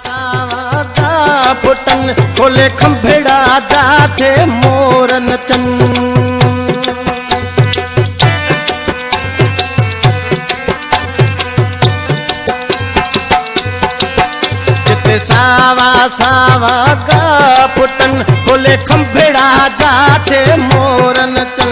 सावा गा पुटन खोले खंभेड़ा जाते मोर नचन सावा सावा गा पुटन खोले खंभेड़ा जाते मोर नचन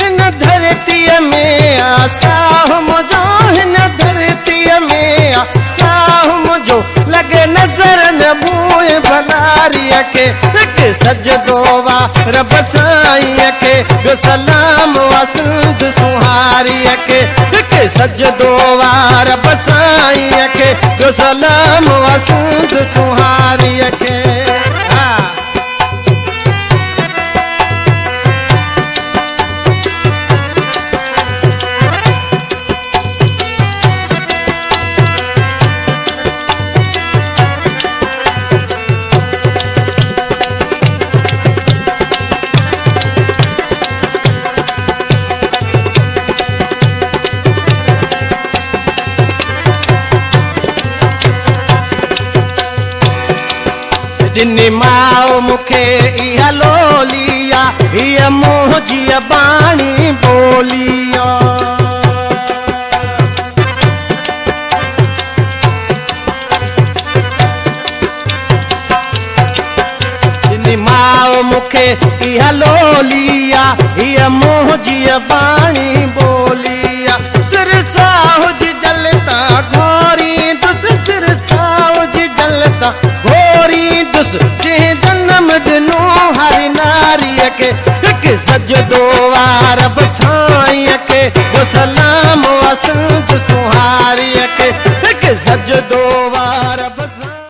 हिन धरतीअ में आसाह मुझो हिन धरतीअ में आसाह मुझो लगे नज़र न बूए भलारीअ के हिकु सजदो वा रब साईं के ॿियो सलाम वा सिंध सुहारीअ के हिकु सजदो वा रब साईं के ॿियो सलाम वा सिंध सुहारीअ के जिनी माओ मुखे इहा लोलिया इहा मुंहिंजी बाणी बोलिया जिनी माओ मुखे इहा लोलिया इहा मुंहिंजी बाणी बोलिया सिरसा हुज जलता घोरी दुस सिरसा हुज जलता जे जन्म ॾिनो हरि नारीअ के हिकु सजदो वा रब साईं के ॿियो सलाम वा सिंध सुहारीअ के हिकु सजदो वा